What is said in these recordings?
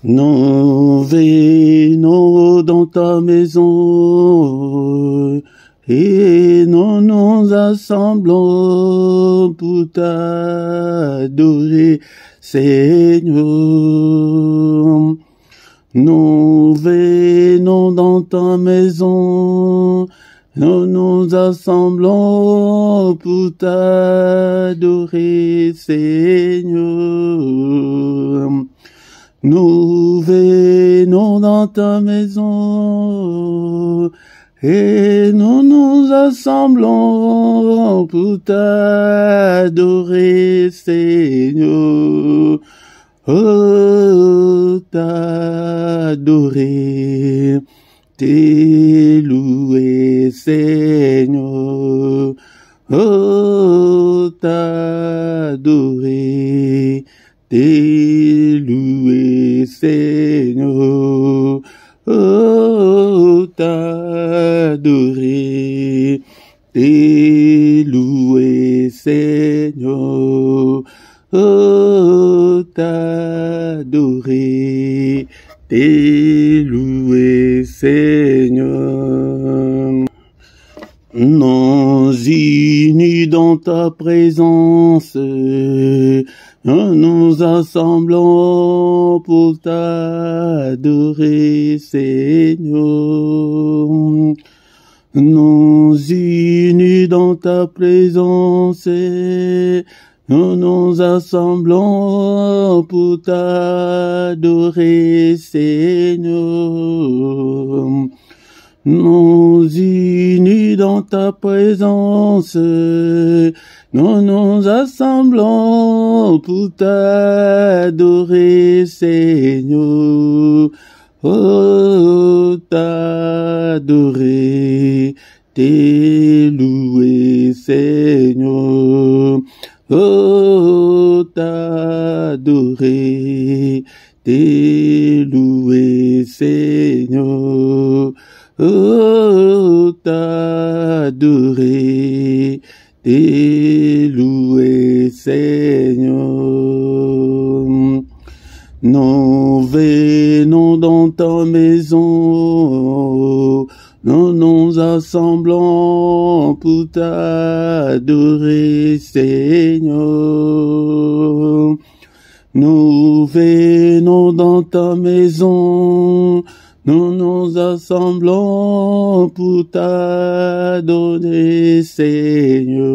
Nous venons dans ta maison et nous nous assemblons pour t'adorer, Seigneur. Nous venons dans ta maison, nous nous assemblons pour t'adorer, Seigneur. Nous venons dans ta maison et nous nous assemblons pour t'adorer, Seigneur. Oh, t'adorer, t'élouer, Seigneur. Oh, t'adorer, t'élouer, Seigneur. Oh, t'adorer, t'élouer, Seigneur. Oh, t'adorer, t'élouer, Seigneur. Nous unis dans ta présence, nous nous assemblons pour t'adorer, Seigneur. Nous unis dans ta présence, nous nous assemblons pour t'adorer, Seigneur. Nous unis dans ta présence, nous nous assemblons pour t'adorer, Seigneur. Oh, t'adorer, t'élouer, Seigneur. Oh, t'adorer, t'élouer, Seigneur. Oh, t'adorer, t'élouer, Seigneur. Nous venons dans ta maison, nous nous assemblons pour t'adorer, Seigneur. Nous venons dans ta maison, nous nous assemblons pour t'adorer, Seigneur.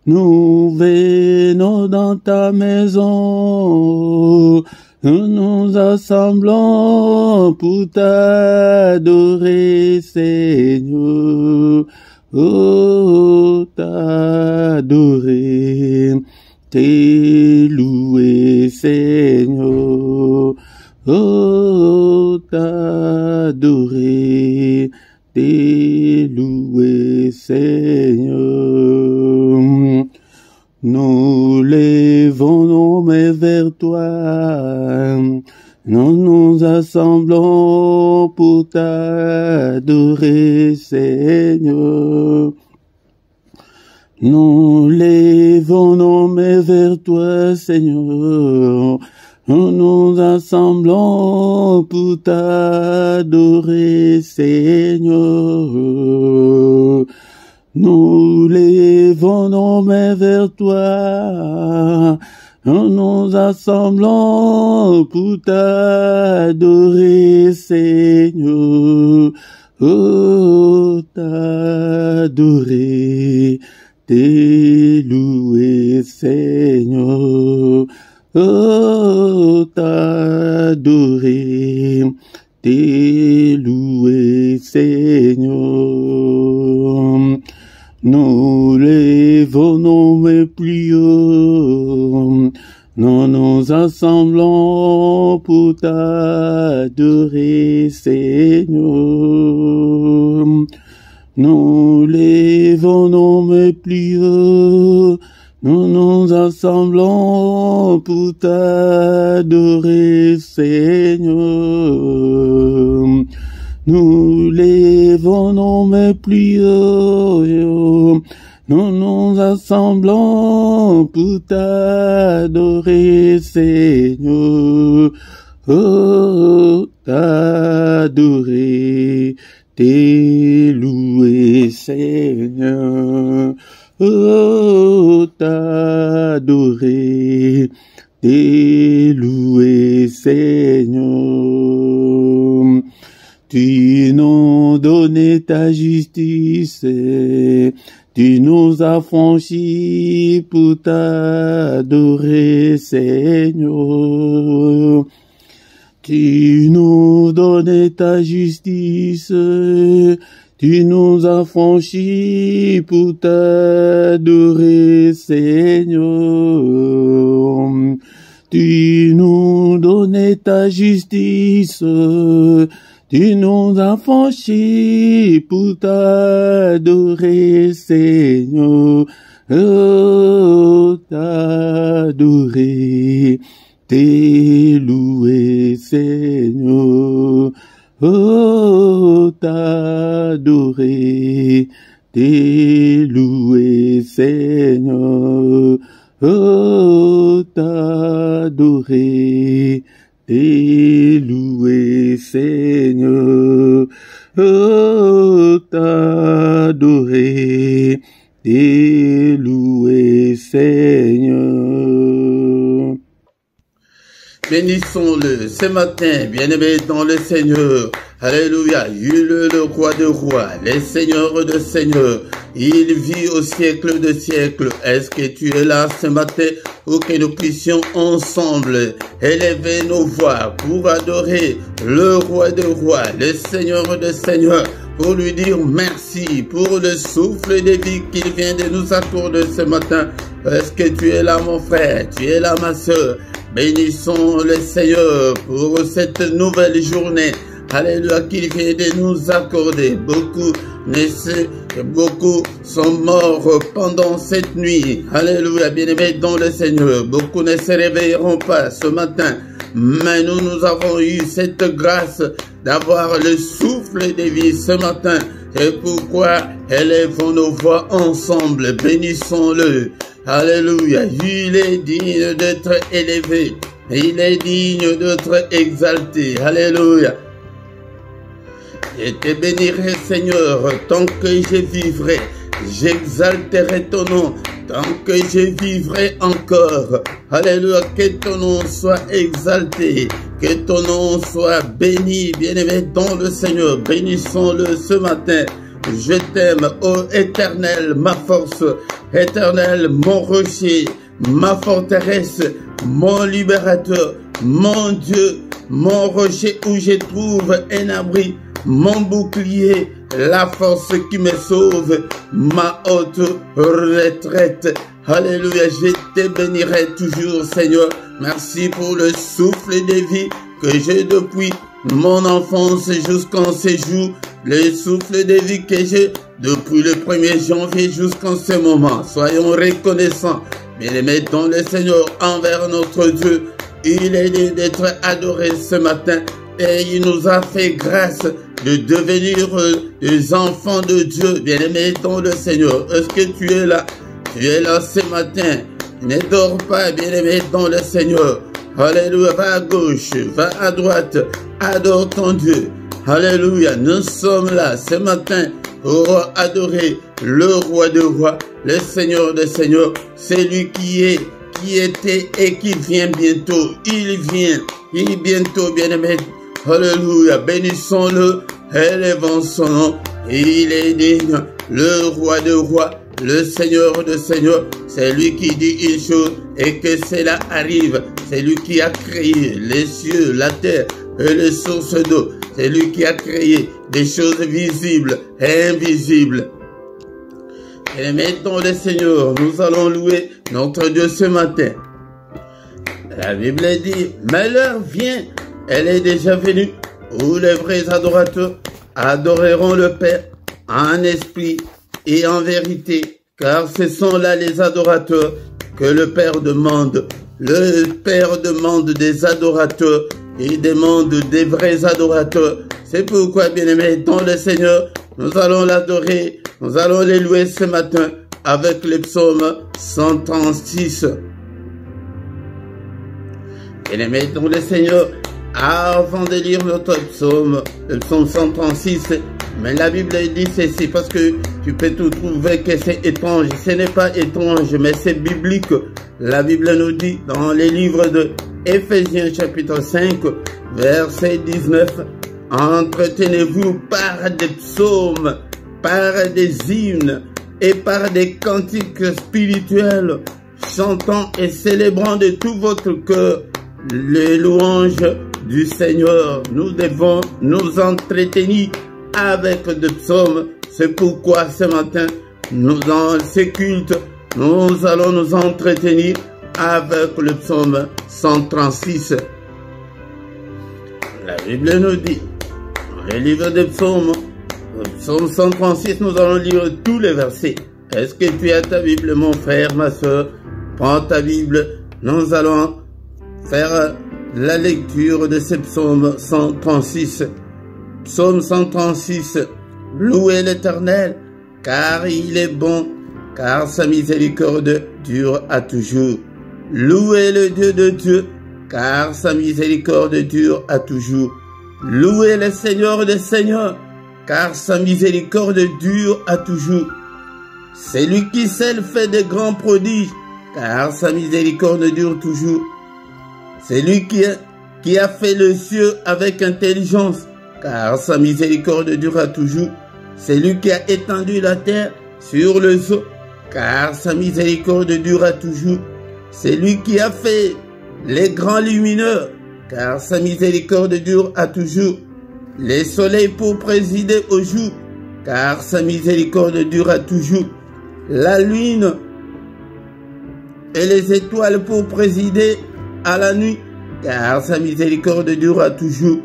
Nous venons dans ta maison, nous nous assemblons pour t'adorer, Seigneur. Oh, t'adorer, t'élouer, Seigneur. Oh, t'adorer, t'élouer, Seigneur. Nous levons nos mains vers toi, nous nous assemblons pour t'adorer, Seigneur. Nous levons nos mains vers toi, Seigneur. Nous nous assemblons pour t'adorer, Seigneur. Nous levons nos mains vers toi. Nous nous assemblons pour t'adorer, Seigneur. Oh, t'adorer, t'élouer, Seigneur. Oh, t'adorer, t'élouer, Seigneur. Nous levons nos mains plus haut, nous nous assemblons pour t'adorer, Seigneur. Nous levons nos mains plus haut, nous nous assemblons pour t'adorer, Seigneur. Nous levons nos mains plus haut, nous nous assemblons pour t'adorer, Seigneur. Oh, t'adorer, t'élouer, Seigneur. Oh, t'adorer, t'élouer, Seigneur. Tu nous donnes ta justice, tu nous as franchis pour t'adorer, Seigneur. Tu nous donnes ta justice, tu nous as franchis pour t'adorer, Seigneur. Tu nous donnes ta justice, tu nous as franchis pour t'adorer, Seigneur. Oh, t'adorer, t'élouer, Seigneur. Oh, t'adorer, t'élouer, Seigneur. Oh, t'adorer, t'élouer, Seigneur. Oh, t'adorer, t'élouer, Seigneur. Bénissons-le ce matin, bien-aimé dans le Seigneur. Alléluia, il est le roi de rois, le Seigneur de seigneurs. Il vit au siècle de siècles. Est-ce que tu es là ce matin pour que nous puissions ensemble élever nos voix pour adorer le roi de rois, le Seigneur de seigneurs, pour lui dire merci pour le souffle de vie qu'il vient de nous accorder ce matin. Est-ce que tu es là, mon frère? Tu es là, ma soeur? Bénissons le Seigneur pour cette nouvelle journée. Alléluia, qu'il vient de nous accorder. Beaucoup sont morts pendant cette nuit. Alléluia, bien-aimés dans le Seigneur. Beaucoup ne se réveilleront pas ce matin. Mais nous avons eu cette grâce d'avoir le souffle de vie ce matin. C'est pourquoi élevons nos voix ensemble. Bénissons-le. Alléluia. Il est digne d'être élevé. Il est digne d'être exalté. Alléluia. Je te bénirai, Seigneur, tant que je vivrai. J'exalterai ton nom tant que je vivrai encore. Alléluia, que ton nom soit exalté, que ton nom soit béni, bien-aimé dans le Seigneur. Bénissons-le ce matin. Je t'aime, ô Éternel, ma force, Éternel, mon rocher, ma forteresse, mon libérateur, mon Dieu, mon rocher où je trouve un abri, mon bouclier, la force qui me sauve, ma haute retraite. Alléluia, je te bénirai toujours, Seigneur. Merci pour le souffle de vie que j'ai depuis mon enfance jusqu'en ce jour. Le souffle de vie que j'ai depuis le 1er janvier jusqu'en ce moment. Soyons reconnaissants, bien-aimés dans le Seigneur, envers notre Dieu. Il est digne d'être adoré ce matin et il nous a fait grâce de devenir des enfants de Dieu, bien-aimés dans le Seigneur. Est-ce que tu es là? Tu es là ce matin. Ne dors pas, bien-aimé dans le Seigneur. Alléluia, va à gauche, va à droite, adore ton Dieu. Alléluia, nous sommes là ce matin pour adorer le roi de rois, le Seigneur de seigneurs, celui qui est, qui était et qui vient bientôt. Il vient bientôt, bien-aimé. Alléluia, bénissons-le, élevons son nom. Il est digne, le roi de rois, le Seigneur de seigneurs. C'est lui qui dit une chose et que cela arrive. C'est lui qui a créé les cieux, la terre et les sources d'eau. C'est lui qui a créé des choses visibles et invisibles. Et mettons le Seigneur, nous allons louer notre Dieu ce matin. La Bible dit, mais l'heure vient, elle est déjà venue, où les vrais adorateurs adoreront le Père en esprit et en vérité, car ce sont là les adorateurs que le Père demande. Le Père demande des adorateurs, il demande des vrais adorateurs. C'est pourquoi, bien-aimés, dans le Seigneur, nous allons l'adorer, nous allons les louer ce matin, avec le psaume 136. Bien-aimés dans le Seigneur, avant de lire notre psaume, le psaume 136, mais la Bible dit ceci, parce que tu peux tout trouver que c'est étrange. Ce n'est pas étrange, mais c'est biblique. La Bible nous dit dans les livres de Éphésiens chapitre 5, verset 19, « Entretenez-vous par des psaumes, par des hymnes et par des cantiques spirituels, chantant et célébrant de tout votre cœur les louanges du Seigneur. » Nous devons nous entretenir avec des psaumes. C'est pourquoi ce matin, dans ces cultes, nous allons nous entretenir avec le psaume 136. La Bible nous dit, dans le livre des psaumes, le psaume 136, nous allons lire tous les versets. Est-ce que tu as ta Bible, mon frère, ma soeur? Prends ta Bible, nous allons faire la lecture de ce psaume 136. Psaume 136, louez l'Éternel, car il est bon, car sa miséricorde dure à toujours. Louez le Dieu de Dieu, car sa miséricorde dure à toujours. Louez le Seigneur des Seigneurs, car sa miséricorde dure à toujours. C'est lui qui seul fait de grands prodiges, car sa miséricorde dure toujours. C'est lui qui a fait le ciel avec intelligence, car sa miséricorde durera toujours. C'est lui qui a étendu la terre sur les eaux, car sa miséricorde durera toujours. C'est lui qui a fait les grands lumineux, car sa miséricorde dure à toujours. Les soleils pour présider au jour, car sa miséricorde durera toujours. La lune et les étoiles pour présider à la nuit, car sa miséricorde durera toujours.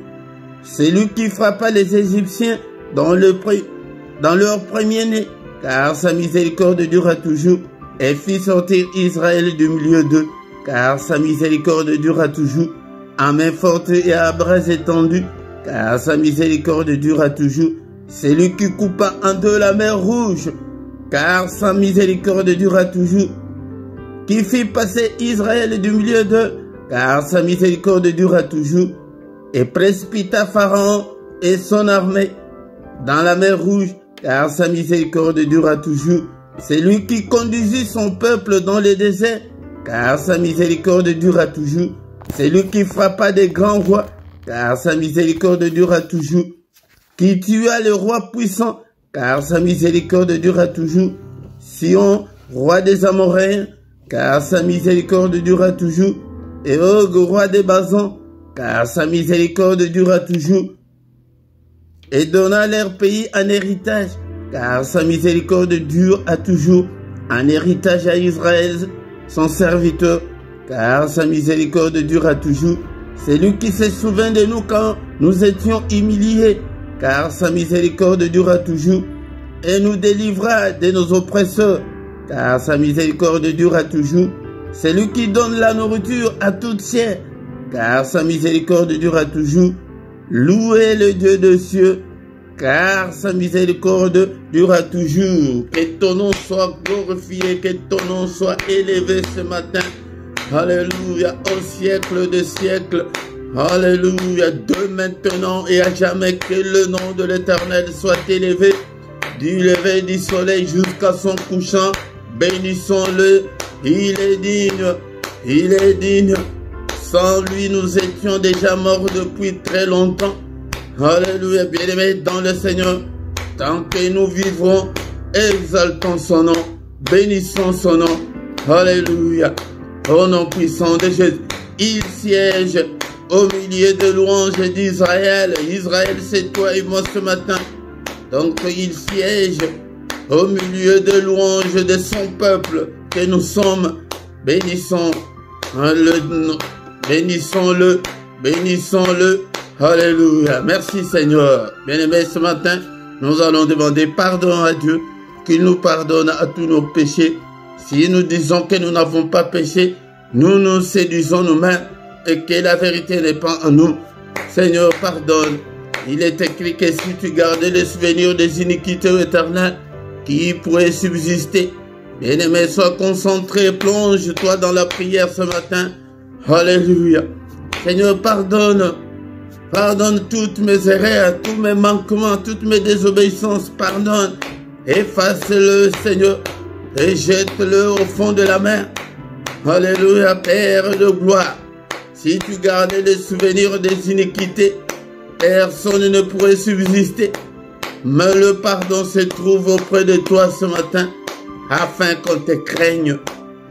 C'est lui qui frappa les Égyptiens dans leur premier-né, car sa miséricorde durera toujours, et fit sortir Israël du milieu d'eux, car sa miséricorde durera toujours, à main forte et à bras étendus, car sa miséricorde durera toujours. C'est lui qui coupa en deux la mer Rouge, car sa miséricorde durera toujours, qui fit passer Israël du milieu d'eux, car sa miséricorde durera toujours, et précipita Pharaon et son armée dans la mer Rouge, car sa miséricorde durera toujours. C'est lui qui conduisit son peuple dans le désert, car sa miséricorde durera toujours. C'est lui qui frappa des grands rois, car sa miséricorde durera toujours. Qui tua le roi puissant, car sa miséricorde durera toujours. Sion, roi des Amoréens, car sa miséricorde durera toujours. Et Og, roi des Basans, car sa miséricorde durera toujours. Et donna leur pays en héritage, car sa miséricorde dure à toujours. Un héritage à Israël, son serviteur, car sa miséricorde dure à toujours. C'est lui qui se souvient de nous quand nous étions humiliés, car sa miséricorde durera toujours. Et nous délivra de nos oppresseurs, car sa miséricorde durera toujours. C'est lui qui donne la nourriture à toute chair, car sa miséricorde durera toujours. Louez le Dieu des cieux, car sa miséricorde durera toujours. Que ton nom soit glorifié, que ton nom soit élevé ce matin. Alléluia, au siècle des siècles. Alléluia, de maintenant et à jamais, que le nom de l'Éternel soit élevé. Du lever du soleil jusqu'à son couchant, bénissons-le. Il est digne, il est digne. Sans lui, nous étions déjà morts depuis très longtemps. Alléluia, bien-aimés dans le Seigneur. Tant que nous vivrons, exaltons son nom, bénissons son nom. Alléluia. Au nom puissant de Jésus, il siège au milieu de louanges d'Israël. Israël, c'est toi et moi ce matin. Donc il siège au milieu de louanges de son peuple que nous sommes. Bénissons-le, bénissons-le, bénissons-le. Alléluia. Merci Seigneur. Bien-aimés, ce matin, nous allons demander pardon à Dieu, qu'il nous pardonne à tous nos péchés. Si nous disons que nous n'avons pas péché, nous nous séduisons nous-mêmes et que la vérité n'est pas en nous. Seigneur, pardonne. Il est écrit que si tu gardais les souvenirs des iniquités éternelles qui pourraient subsister, Bien-aimé, sois concentré, plonge-toi dans la prière ce matin. Alléluia. Seigneur, pardonne. Pardonne toutes mes erreurs, tous mes manquements, toutes mes désobéissances. Pardonne. Efface-le, Seigneur, et jette-le au fond de la mer. Alléluia, Père de gloire. Si tu gardais les souvenirs des iniquités, personne ne pourrait subsister. Mais le pardon se trouve auprès de toi ce matin, afin qu'on te craigne.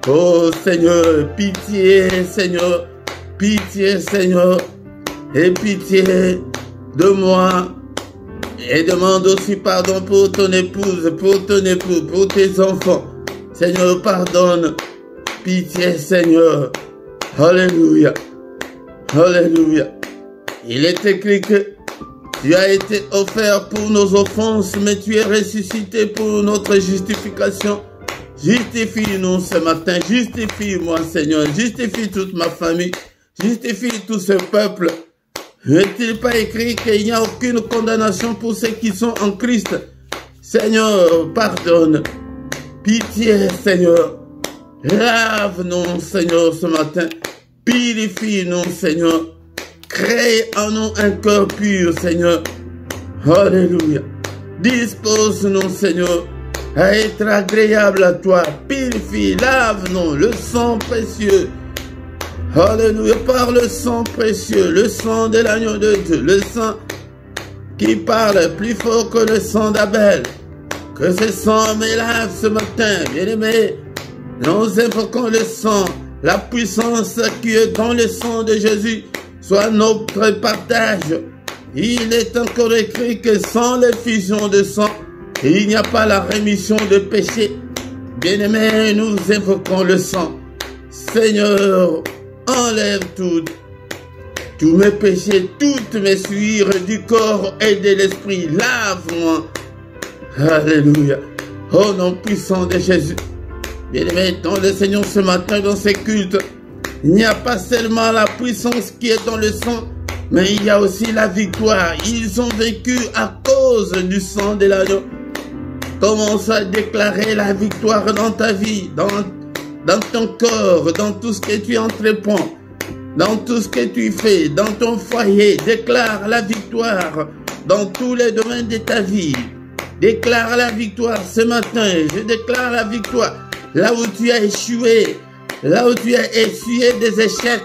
Oh Seigneur, pitié Seigneur, pitié Seigneur, et pitié de moi. Et demande aussi pardon pour ton épouse, pour ton époux, pour tes enfants. Seigneur, pardonne. Pitié Seigneur. Alléluia. Alléluia. Il est écrit que tu as été offert pour nos offenses, mais tu es ressuscité pour notre justification. Justifie-nous ce matin. Justifie-moi, Seigneur. Justifie toute ma famille. Justifie tout ce peuple. N'est-il pas écrit qu'il n'y a aucune condamnation pour ceux qui sont en Christ? Seigneur, pardonne. Pitié, Seigneur. Lave-nous, Seigneur, ce matin. Purifie-nous, Seigneur. Crée en nous un cœur pur, Seigneur. Alléluia. Dispose-nous, Seigneur, à être agréable à toi. Purifie, lave-nous, le sang précieux. Alléluia, par le sang précieux, le sang de l'agneau de Dieu, le sang qui parle plus fort que le sang d'Abel. Que ce sang me lave ce matin, bien-aimé. Nous invoquons le sang, la puissance qui est dans le sang de Jésus, soit notre partage. Il est encore écrit que sans l'effusion de sang, il n'y a pas la rémission de péché. Bien-aimé, nous invoquons le sang. Seigneur, enlève tous mes péchés, toutes mes souillures du corps et de l'esprit. Lave-moi. Alléluia. Au nom puissant de Jésus. Bien-aimé, dans le Seigneur ce matin, dans ces cultes, il n'y a pas seulement la puissance qui est dans le sang, mais il y a aussi la victoire. Ils ont vécu à cause du sang de l'agneau. Commence à déclarer la victoire dans ta vie, dans ton corps, dans tout ce que tu entreprends, dans tout ce que tu fais, dans ton foyer. Déclare la victoire dans tous les domaines de ta vie. Déclare la victoire ce matin. Je déclare la victoire là où tu as échoué, là où tu as essuyé des échecs.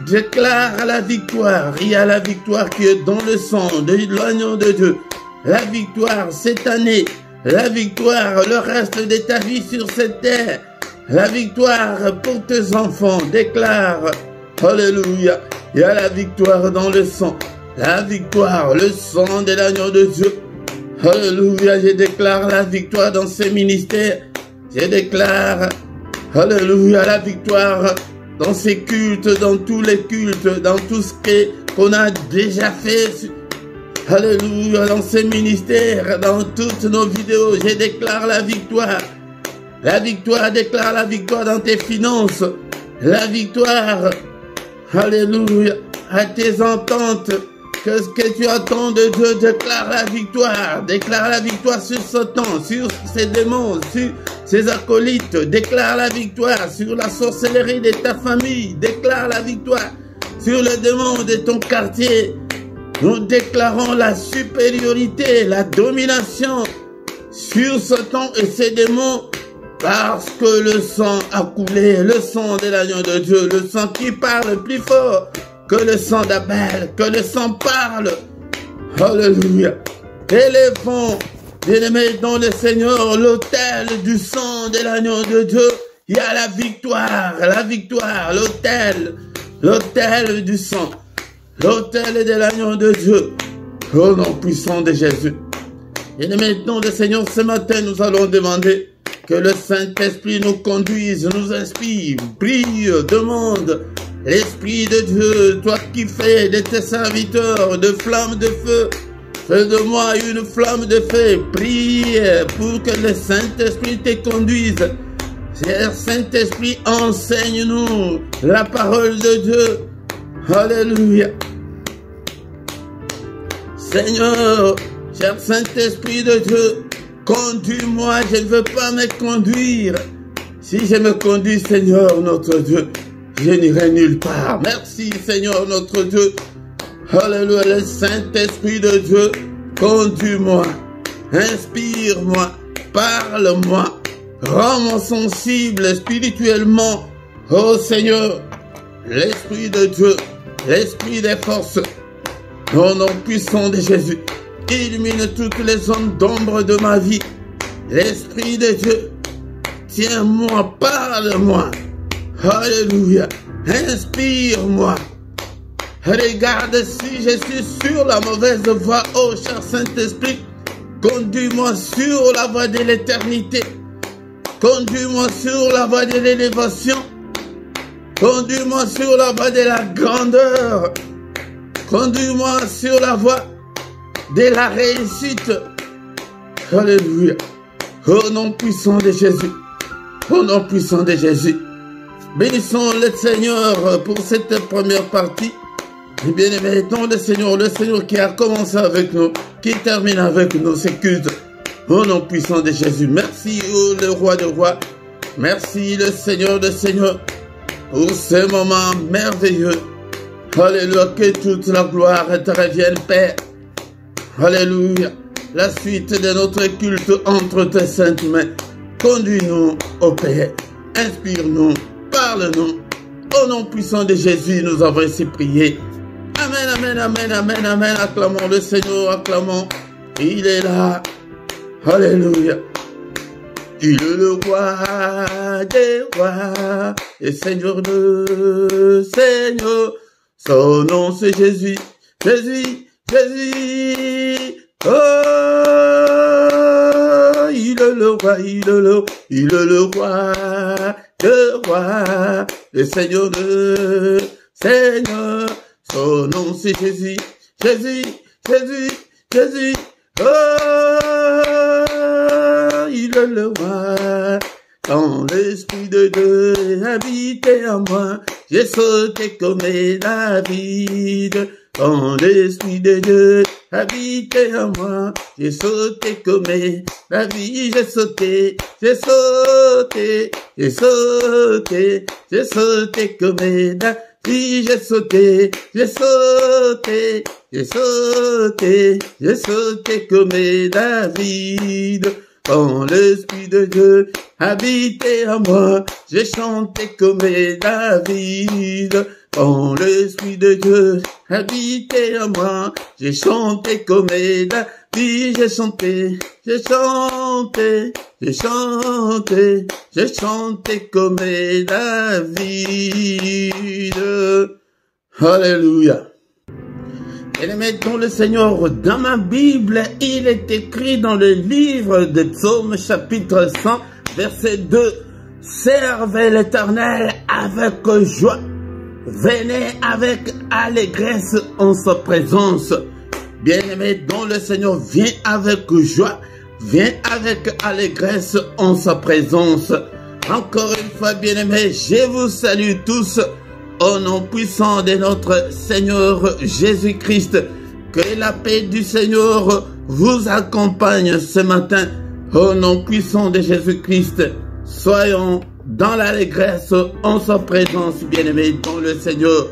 Déclare la victoire. Il y a la victoire qui est dans le sang de l'agneau de Dieu. La victoire cette année. La victoire le reste de ta vie sur cette terre. La victoire pour tes enfants. Déclare. Alléluia. Il y a la victoire dans le sang. La victoire, le sang de l'agneau de Dieu. Alléluia. Je déclare la victoire dans ces ministères. Je déclare. Alléluia. La victoire dans ces cultes, dans tous les cultes, dans tout ce qu'on a déjà fait. Alléluia, dans ces ministères, dans toutes nos vidéos, je déclare la victoire. La victoire, déclare la victoire dans tes finances. La victoire, alléluia, à tes ententes. Que ce que tu attends de Dieu, déclare la victoire. Déclare la victoire sur Satan, sur ses démons, sur ses acolytes. Déclare la victoire sur la sorcellerie de ta famille. Déclare la victoire sur le démon de ton quartier. Nous déclarons la supériorité, la domination sur Satan et ses démons parce que le sang a coulé, le sang de l'agneau de Dieu, le sang qui parle plus fort que le sang d'Abel, que le sang parle. Alléluia. Élevons, bien-aimés dans le Seigneur, l'autel du sang de l'agneau de Dieu. Il y a la victoire, l'autel du sang. L'autel de l'agneau de Dieu, au nom puissant de Jésus. Et maintenant, le Seigneur, ce matin, nous allons demander que le Saint-Esprit nous conduise, nous inspire, prie, demande l'Esprit de Dieu, toi qui fais de tes serviteurs de flammes de feu, fais de moi une flamme de feu, prie pour que le Saint-Esprit te conduise. Cher Saint-Esprit, enseigne-nous la parole de Dieu. Alléluia. Seigneur, cher Saint-Esprit de Dieu, Conduis-moi, je ne veux pas me conduire. Si je me conduis, Seigneur notre Dieu, je n'irai nulle part. Merci, Seigneur notre Dieu. Alléluia, le Saint-Esprit de Dieu, conduis-moi, inspire-moi, parle-moi, rends-moi sensible spirituellement. Oh Seigneur, l'Esprit de Dieu, l'Esprit des forces, au nom puissant de Jésus, illumine toutes les zones d'ombre de ma vie. L'Esprit de Dieu, tiens-moi, parle-moi. Alléluia, inspire-moi. Regarde si je suis sur la mauvaise voie, oh cher Saint-Esprit, conduis-moi sur la voie de l'éternité, conduis-moi sur la voie de l'élévation, conduis-moi sur la voie de la grandeur, conduis-moi sur la voie de la réussite. Alléluia, au nom puissant de Jésus, au nom puissant de Jésus. Bénissons le Seigneur pour cette première partie. Et bien aimé, le Seigneur qui a commencé avec nous, qui termine avec nous, c'est culte. Au nom puissant de Jésus. Merci, oh, le roi de rois. Merci, le Seigneur de Seigneurs, pour ce moment merveilleux. Alléluia, que toute la gloire te revienne, Père. Alléluia, la suite de notre culte entre tes saintes mains. Conduis-nous, ô Père. Inspire-nous, parle-nous. Au nom puissant de Jésus, nous avons ainsi prié. Amen, amen, amen, amen, amen. Acclamons le Seigneur, acclamons. Il est là. Alléluia. Il est le roi des rois et Seigneur de Seigneur. Son nom c'est Jésus, Jésus, Jésus. Oh, il est le roi, il est le roi de roi et Seigneur de Seigneur. Son nom c'est Jésus, Jésus, Jésus, Jésus. Oh, il est le roi. Quand l'Esprit de Dieu habitait en moi, j'ai sauté comme David. Quand l'Esprit de Dieu habitait en moi, j'ai sauté comme David. J'ai sauté, j'ai sauté, j'ai sauté, j'ai sauté comme David. J'ai sauté, j'ai sauté, j'ai sauté, j'ai sauté comme David. Quand l'Esprit de Dieu habitait en moi, j'ai chanté comme David. Quand l'Esprit de Dieu habitait en moi, j'ai chanté comme David. J'ai chanté, j'ai chanté, j'ai chanté, j'ai chanté comme David. Alléluia. Et mettons le Seigneur, dans ma Bible, il est écrit dans le livre de Psaume chapitre 100, verset 2. Servez l'Éternel avec joie. Venez avec allégresse en sa présence. Bien-aimé, dont le Seigneur vient avec joie, vient avec allégresse en sa présence. Encore une fois, bien-aimé, je vous salue tous au nom puissant de notre Seigneur Jésus-Christ. Que la paix du Seigneur vous accompagne ce matin. Au nom puissant de Jésus-Christ, soyons dans l'allégresse en sa présence, bien-aimé, dans le Seigneur.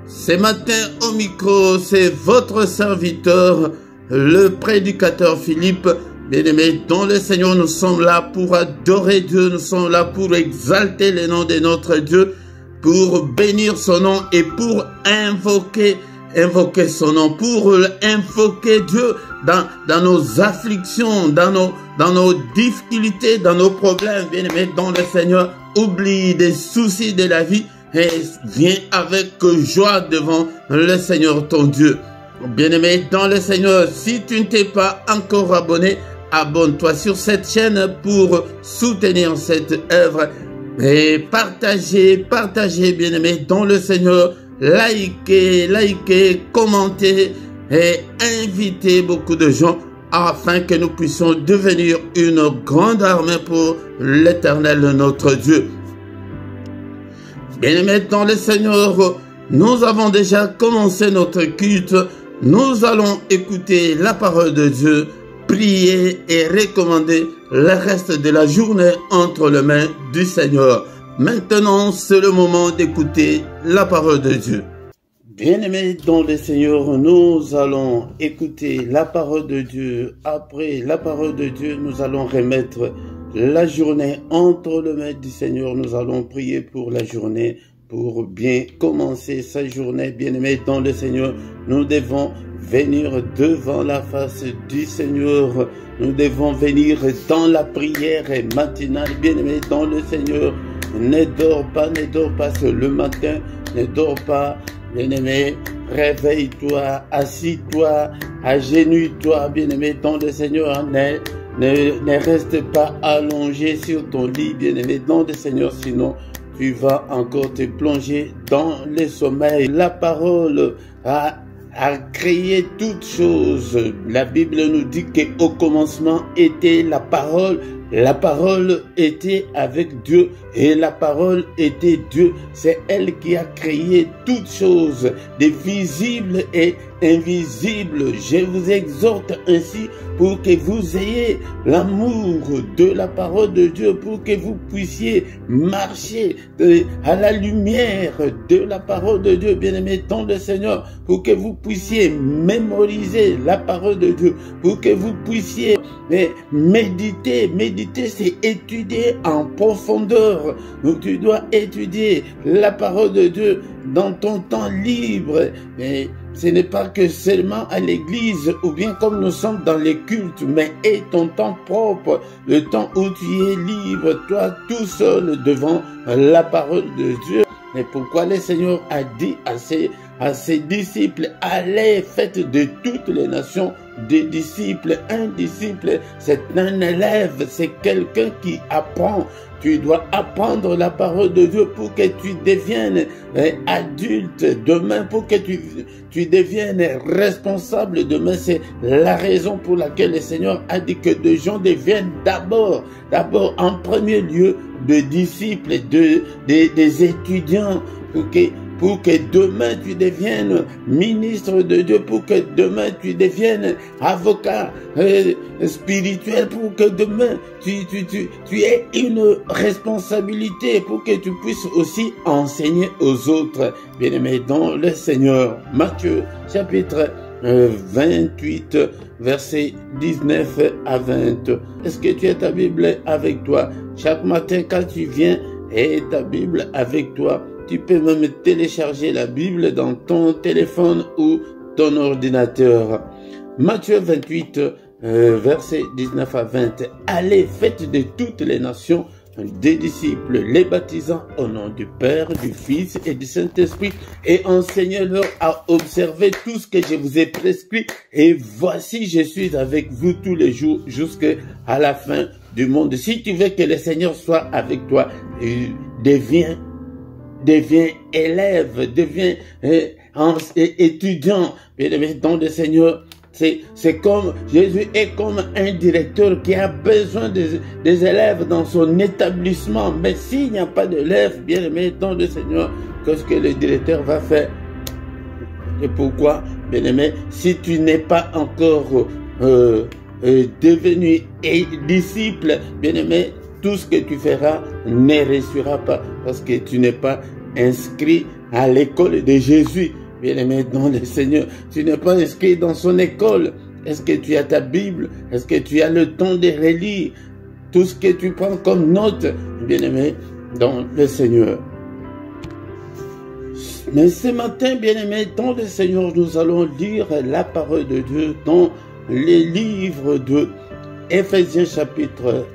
Ce matin au micro, c'est votre serviteur, le prédicateur Philippe. Bien-aimés, dans le Seigneur, nous sommes là pour adorer Dieu, nous sommes là pour exalter le nom de notre Dieu, pour bénir son nom et pour invoquer son nom, pour invoquer Dieu dans nos afflictions, dans nos difficultés, dans nos problèmes. Bien-aimés, dans le Seigneur, oublie des soucis de la vie et viens avec joie devant le Seigneur ton Dieu. Bien-aimé dans le Seigneur, si tu ne t'es pas encore abonné, abonne-toi sur cette chaîne pour soutenir cette œuvre et partagez, bien-aimé dans le Seigneur, likez, commentez et invitez beaucoup de gens afin que nous puissions devenir une grande armée pour l'Éternel notre Dieu. Bien-aimés dans le Seigneur, nous avons déjà commencé notre culte. Nous allons écouter la parole de Dieu prier et recommander le reste de la journée entre les mains du Seigneur. Maintenant, c'est le moment d'écouter la parole de Dieu. Bien-aimés dans le Seigneur, nous allons écouter la parole de Dieu. Après la parole de Dieu, nous allons remettre la journée entre les mains du Seigneur. Nous allons prier pour la journée, pour bien commencer sa journée. Bien-aimés dans le Seigneur, nous devons venir devant la face du Seigneur. Nous devons venir dans la prière matinale. Bien-aimés dans le Seigneur, ne dors pas sur le matin, ne dors pas. Bien-aimé, réveille-toi, assis-toi, agenouille-toi, bien-aimé, dans le Seigneur. Ne reste pas allongé sur ton lit, bien-aimé, dans le Seigneur, sinon tu vas encore te plonger dans le sommeil. La parole a créé toutes choses. La Bible nous dit qu'au commencement était la parole. La parole était avec Dieu et la parole était Dieu. C'est elle qui a créé toutes choses, des visibles et invisibles. Je vous exhorte ainsi pour que vous ayez l'amour de la parole de Dieu, pour que vous puissiez marcher à la lumière de la parole de Dieu, bien-aimé dans le Seigneur, pour que vous puissiez mémoriser la parole de Dieu, pour que vous puissiez méditer. Méditer, c'est étudier en profondeur. Donc tu dois étudier la parole de Dieu dans ton temps libre. Mais ce n'est pas que seulement à l'église ou bien comme nous sommes dans les cultes, mais et ton temps propre, le temps où tu es libre, toi tout seul devant la parole de Dieu. Mais pourquoi le Seigneur a dit à ses disciples, allez, faites de toutes les nations des disciples. Un disciple, c'est un élève, c'est quelqu'un qui apprend. Tu dois apprendre la parole de Dieu pour que tu deviennes adulte demain, pour que tu deviennes responsable demain. C'est la raison pour laquelle le Seigneur a dit que des gens deviennent d'abord en premier lieu de disciples, des étudiants, pour que demain tu deviennes ministre de Dieu, pour que demain tu deviennes avocat spirituel, pour que demain tu aies une responsabilité, pour que tu puisses aussi enseigner aux autres. Bien-aimés dans le Seigneur, Matthieu chapitre 28, versets 19 à 20. Est-ce que tu as ta Bible avec toi? Chaque matin quand tu viens, et ta Bible avec toi. Tu peux même télécharger la Bible dans ton téléphone ou ton ordinateur. Matthieu 28, versets 19 à 20. Allez, faites de toutes les nations des disciples, les baptisant au nom du Père, du Fils et du Saint-Esprit, et enseignez-leur à observer tout ce que je vous ai prescrit. Et voici, je suis avec vous tous les jours jusqu'à la fin du monde. Si tu veux que le Seigneur soit avec toi, deviens élève, deviens étudiant, bien-aimé dans le Seigneur. C'est comme, Jésus est comme un directeur qui a besoin des élèves dans son établissement. Mais s'il n'y a pas d'élèves, bien-aimé dans le Seigneur, qu'est-ce que le directeur va faire? Et pourquoi, bien-aimé, si tu n'es pas encore devenu disciple, bien-aimé, tout ce que tu feras ne réussira pas parce que tu n'es pas inscrit à l'école de Jésus. Bien-aimé dans le Seigneur, tu n'es pas inscrit dans son école. Est-ce que tu as ta Bible? Est-ce que tu as le temps de relire tout ce que tu prends comme note? Bien-aimé dans le Seigneur. Mais ce matin, bien-aimé dans le Seigneur, nous allons lire la parole de Dieu dans les livres de Éphésiens chapitre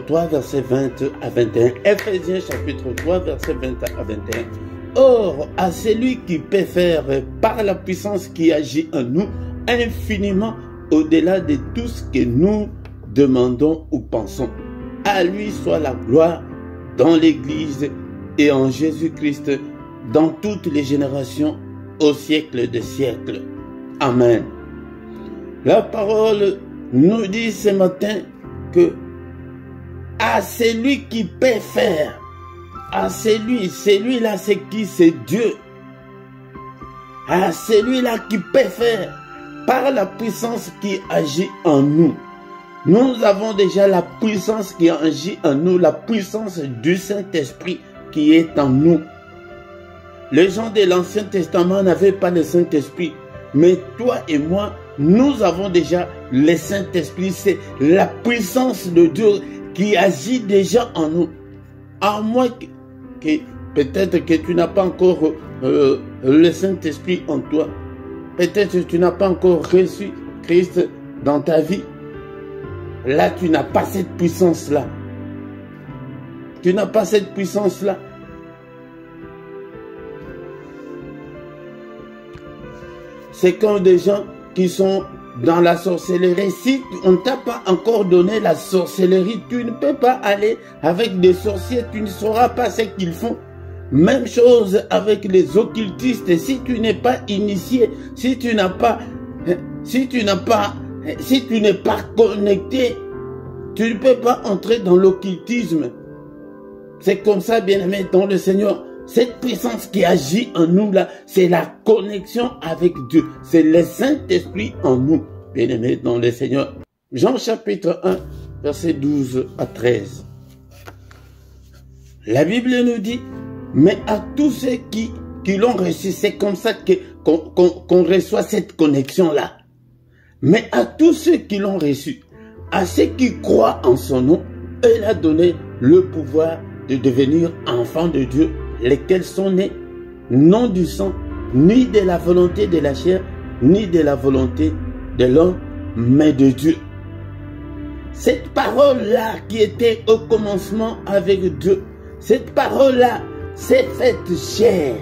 3, verset 20 à 21. Éphésiens chapitre 3, verset 20 à 21. Or, à celui qui peut faire par la puissance qui agit en nous infiniment au-delà de tout ce que nous demandons ou pensons. À lui soit la gloire dans l'Église et en Jésus-Christ dans toutes les générations au siècle des siècles. Amen. La parole nous dit ce matin que à celui qui peut faire, à celui-là c'est qui? C'est Dieu. À celui-là qui peut faire, par la puissance qui agit en nous. Nous avons déjà la puissance qui agit en nous, la puissance du Saint-Esprit qui est en nous. Les gens de l'Ancien Testament n'avaient pas le Saint-Esprit, mais toi et moi, nous avons déjà le Saint-Esprit. C'est la puissance de Dieu qui agit déjà en nous. À moins que peut-être que tu n'as pas encore le Saint-Esprit en toi. Peut-être que tu n'as pas encore reçu Christ dans ta vie. Là, tu n'as pas cette puissance-là. Tu n'as pas cette puissance-là. C'est comme des gens qui sont dans la sorcellerie. Si on ne t'a pas encore donné la sorcellerie, tu ne peux pas aller avec des sorciers, tu ne sauras pas ce qu'ils font. Même chose avec les occultistes. Si tu n'es pas initié, si tu n'es pas connecté, tu ne peux pas entrer dans l'occultisme. C'est comme ça, bien-aimé, dans le Seigneur. Cette puissance qui agit en nous là, c'est la connexion avec Dieu. C'est le Saint-Esprit en nous, bien-aimés dans le Seigneur. Jean chapitre 1, versets 12 à 13. La Bible nous dit, mais à tous ceux qui l'ont reçu, c'est comme ça qu'on reçoit cette connexion-là. Mais à tous ceux qui l'ont reçu, à ceux qui croient en son nom, il a donné le pouvoir de devenir enfants de Dieu, lesquels sont nés, non du sang, ni de la volonté de la chair, ni de la volonté de l'homme, mais de Dieu. Cette parole-là qui était au commencement avec Dieu, cette parole-là s'est faite chair.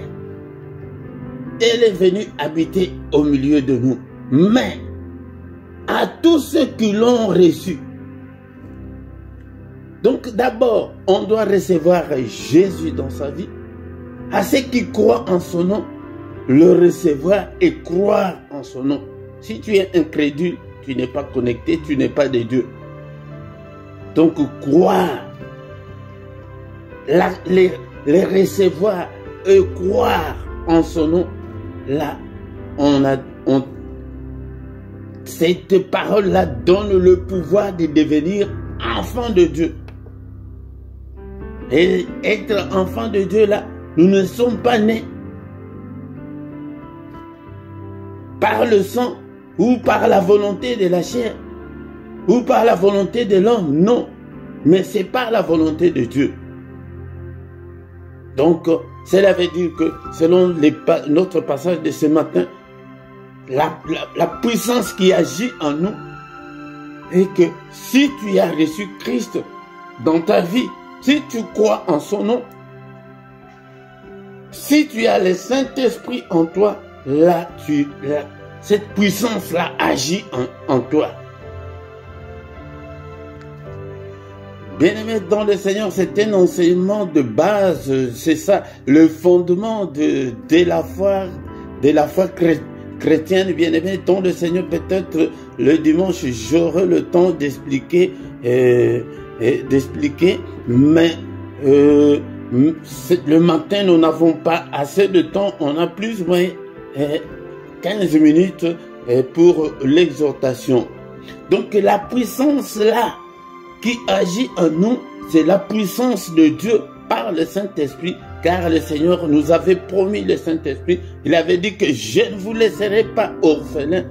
Elle est venue habiter au milieu de nous. Mais à tous ceux qui l'ont reçu. Donc d'abord, on doit recevoir Jésus dans sa vie. À ceux qui croient en son nom, le recevoir et croire en son nom. Si tu es incrédule, tu n'es pas connecté, tu n'es pas de Dieu. Donc croire, les recevoir et croire en son nom, là, cette parole-là donne le pouvoir de devenir enfant de Dieu. Et être enfant de Dieu, là, nous ne sommes pas nés par le sang ou par la volonté de la chair ou par la volonté de l'homme. Non, mais c'est par la volonté de Dieu. Donc, cela veut dire que selon notre passage de ce matin, la puissance qui agit en nous est que si tu as reçu Christ dans ta vie, si tu crois en son nom, si tu as le Saint-Esprit en toi, là, cette puissance-là agit en toi. Bien-aimés dans le Seigneur, c'est un enseignement de base, c'est ça, le fondement de la foi chrétienne. Bien-aimés dans le Seigneur, peut-être le dimanche, j'aurai le temps d'expliquer, mais le matin, nous n'avons pas assez de temps, on a plus ou moins 15 minutes pour l'exhortation. Donc la puissance là, qui agit en nous, c'est la puissance de Dieu par le Saint-Esprit, car le Seigneur nous avait promis le Saint-Esprit. Il avait dit que je ne vous laisserai pas orphelins,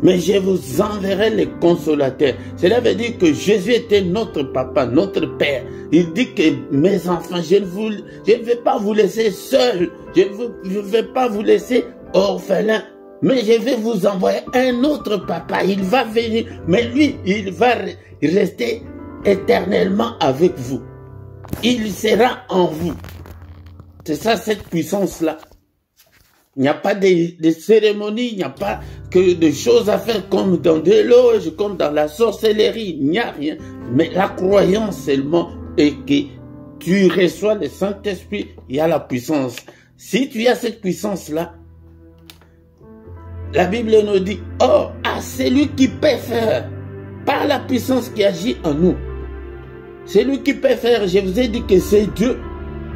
mais je vous enverrai les consolateurs. Cela veut dire que Jésus était notre papa, notre père. Il dit que mes enfants, je ne vais pas vous laisser seuls, je ne vais pas vous laisser orphelins, mais je vais vous envoyer un autre papa. Il va venir, mais lui, il va rester éternellement avec vous. Il sera en vous. C'est ça, cette puissance-là. Il n'y a pas de cérémonies, il n'y a pas que de choses à faire comme dans des loges, comme dans la sorcellerie. Il n'y a rien. Mais la croyance seulement est que tu reçois le Saint-Esprit, il y a la puissance. Si tu as cette puissance-là, la Bible nous dit, oh, à celui qui peut faire, par la puissance qui agit en nous. Celui qui peut faire, je vous ai dit que c'est Dieu,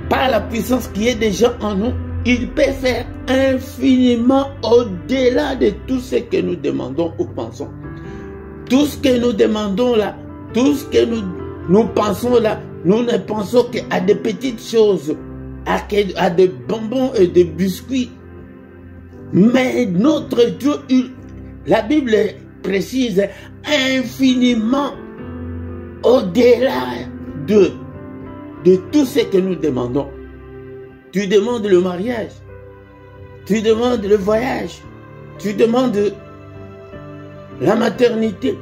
par la puissance qui est déjà en nous. Il peut faire infiniment au-delà de tout ce que nous demandons ou pensons. Tout ce que nous demandons là, tout ce que nous pensons là, nous ne pensons qu'à des petites choses, à des bonbons et des biscuits. Mais notre Dieu, la Bible précise infiniment au-delà de tout ce que nous demandons. Tu demandes le mariage, tu demandes le voyage, tu demandes la maternité,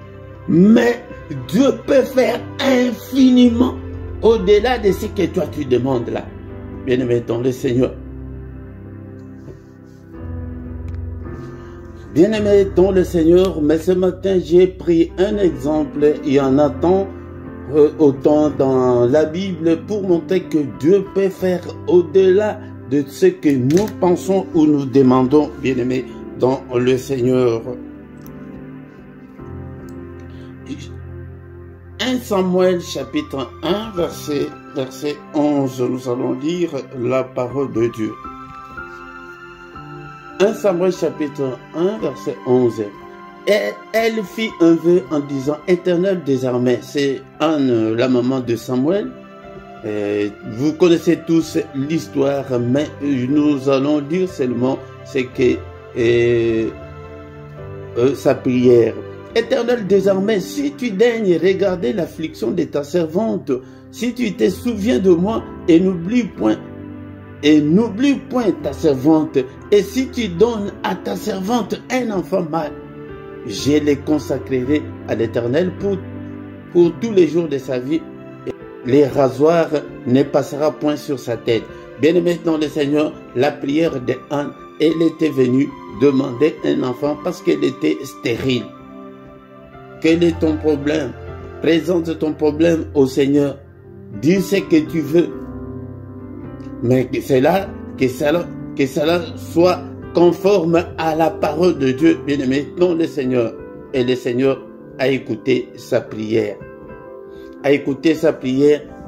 mais Dieu peut faire infiniment au-delà de ce que toi tu demandes là. Bien-aimé dans le Seigneur. Bien-aimé dans le Seigneur, mais ce matin j'ai pris un exemple, il y en a tant autant dans la Bible pour montrer que Dieu peut faire au-delà de ce que nous pensons ou nous demandons, bien-aimé dans le Seigneur. 1 Samuel chapitre 1 verset 11, nous allons lire la parole de Dieu. 1 Samuel chapitre 1 verset 11. Et elle fit un vœu en disant, Éternel des armées, c'est Anne, la maman de Samuel. Vous connaissez tous l'histoire, mais nous allons dire seulement ce que sa prière. Éternel des armées, si tu daignes regarder l'affliction de ta servante, si tu te souviens de moi et n'oublie point ta servante, et si tu donnes à ta servante un enfant mâle, je les consacrerai à l'Éternel pour tous les jours de sa vie. Les rasoirs ne passera point sur sa tête. Bien-aimé dans le Seigneur, la prière de Anne, elle était venue demander un enfant parce qu'elle était stérile. Quel est ton problème? Présente ton problème au Seigneur. Dis ce que tu veux. Mais que cela soit conforme à la parole de Dieu, bien-aimé, dans le Seigneur. Et le Seigneur a écouté sa prière.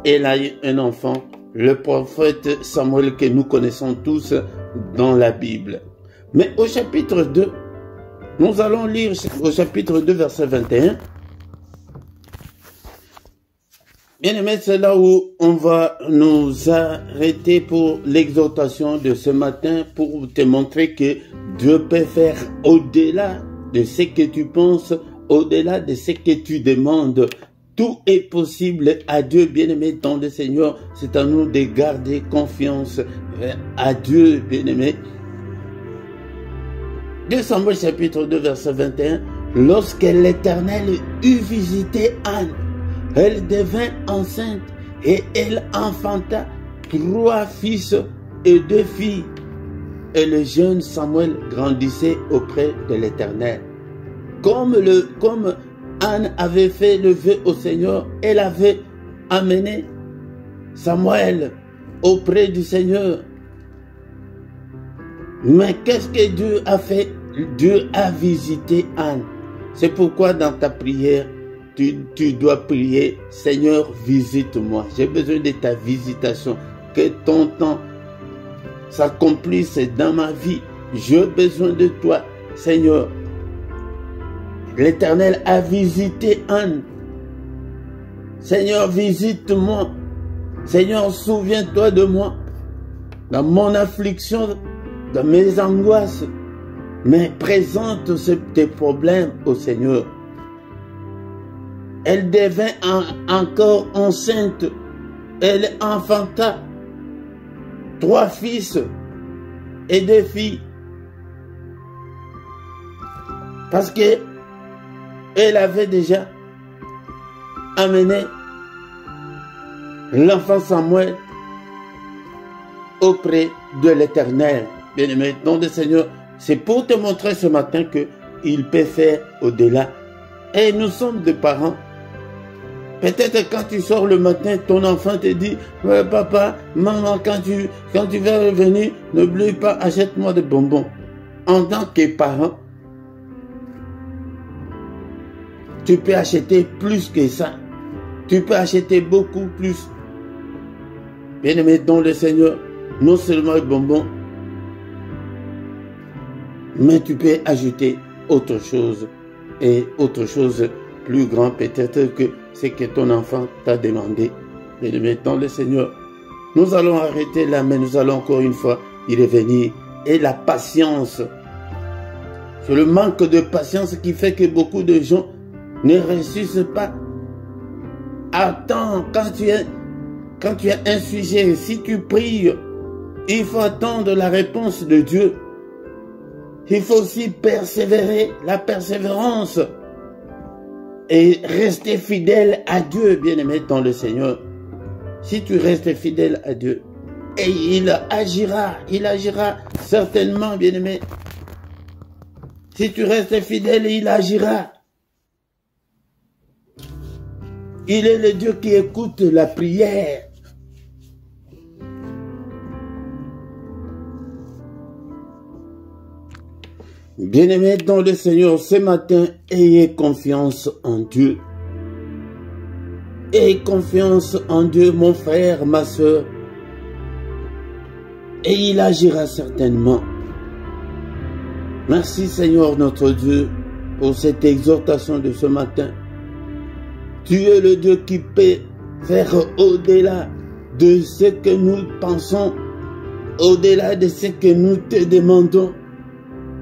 Elle a eu un enfant, le prophète Samuel que nous connaissons tous dans la Bible. Mais au chapitre 2, nous allons lire au chapitre 2, verset 21. Bien-aimé, c'est là où on va nous arrêter pour l'exhortation de ce matin, pour te montrer que Dieu peut faire au-delà de ce que tu penses, au-delà de ce que tu demandes. Tout est possible à Dieu, bien-aimé dans le Seigneur. C'est à nous de garder confiance à Dieu, bien-aimé. 2 Samuel chapitre 2, verset 21. Lorsque l'Éternel eut visité Anne, elle devint enceinte et elle enfanta 3 fils et 2 filles. Et le jeune Samuel grandissait auprès de l'Éternel. Comme Anne avait fait le vœu au Seigneur, elle avait amené Samuel auprès du Seigneur. Mais qu'est-ce que Dieu a fait? Dieu a visité Anne. C'est pourquoi dans ta prière, tu dois prier, Seigneur, visite-moi. J'ai besoin de ta visitation. Que ton temps s'accomplisse dans ma vie. J'ai besoin de toi, Seigneur. L'Éternel a visité Anne. Seigneur, visite-moi. Seigneur, souviens-toi de moi. Dans mon affliction, dans mes angoisses. Mais présente tes problèmes au Seigneur. Elle devint encore enceinte. Elle enfanta 3 fils et 2 filles. Parce que elle avait déjà amené l'enfant Samuel auprès de l'Éternel. Bien-aimé, nom du Seigneur, c'est pour te montrer ce matin qu'il peut faire au-delà. Et nous sommes des parents. Peut-être quand tu sors le matin, ton enfant te dit, ouais, papa, maman, quand tu vas revenir, n'oublie pas, achète-moi des bonbons. En tant que parent, tu peux acheter plus que ça. Tu peux acheter beaucoup plus. Bien-aimé dans le Seigneur, non seulement les bonbons, Mais tu peux ajouter autre chose. Et autre chose plus grand peut-être que ce que ton enfant t'a demandé. Mais mettons le Seigneur. Nous allons arrêter là, mais nous allons encore une fois y revenir. Et la patience. C'est le manque de patience qui fait que beaucoup de gens ne réussissent pas. Attends, quand tu as un sujet, si tu pries, il faut attendre la réponse de Dieu. Il faut aussi persévérer, la persévérance. Et rester fidèle à Dieu, bien-aimé dans le Seigneur. Si tu restes fidèle à Dieu, et il agira certainement, bien-aimé. Si tu restes fidèle, il agira. Il est le Dieu qui écoute la prière. Bien-aimés dans le Seigneur, ce matin, ayez confiance en Dieu. Ayez confiance en Dieu, mon frère, ma soeur. Et il agira certainement. Merci Seigneur notre Dieu pour cette exhortation de ce matin. Tu es le Dieu qui peut faire au-delà de ce que nous pensons, au-delà de ce que nous te demandons.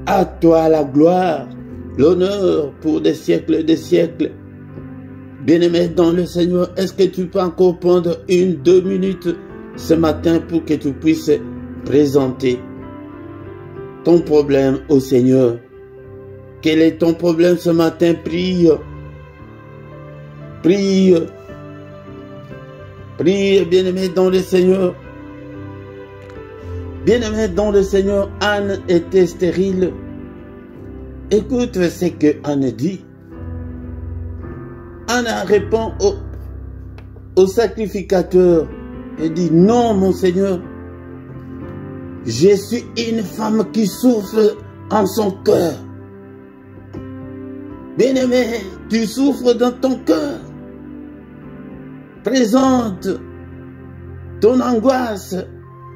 À toi la gloire, l'honneur pour des siècles et des siècles. Bien-aimé dans le Seigneur, est-ce que tu peux encore prendre 1-2 minutes ce matin pour que tu puisses présenter ton problème au Seigneur? Quel est ton problème ce matin? Prie. Prie. Prie, bien-aimé dans le Seigneur. Bien-aimé dans le Seigneur, Anne était stérile. Écoute ce que Anne dit. Anne répond au sacrificateur et dit, non mon Seigneur, je suis une femme qui souffre en son cœur. Bien-aimé, tu souffres dans ton cœur. Présente ton angoisse,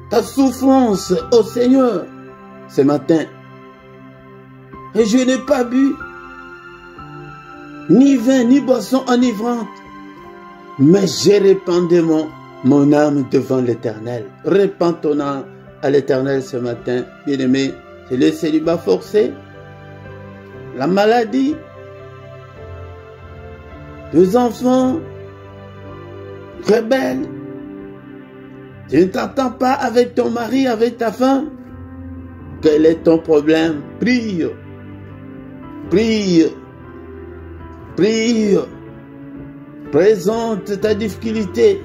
ta souffrance au Seigneur ce matin. Et je n'ai pas bu ni vin ni boisson enivrante, mais j'ai répandu mon âme devant l'Éternel. Répands ton âme à l'Éternel ce matin, bien-aimé. C'est le célibat forcé, la maladie, deux enfants rebelles. Tu ne t'entends pas avec ton mari, avec ta femme. Quel est ton problème? Prie. Prie. Prie. Présente ta difficulté,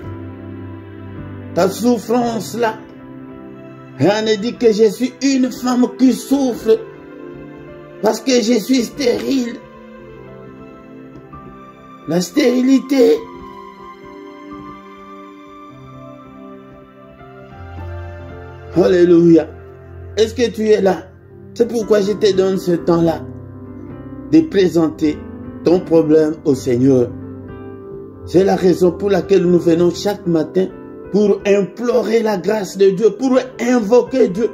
ta souffrance là. Anne dit que je suis une femme qui souffre parce que je suis stérile. La stérilité. Alléluia. Est-ce que tu es là? C'est pourquoi je te donne ce temps-là de présenter ton problème au Seigneur. C'est la raison pour laquelle nous venons chaque matin pour implorer la grâce de Dieu, pour invoquer Dieu.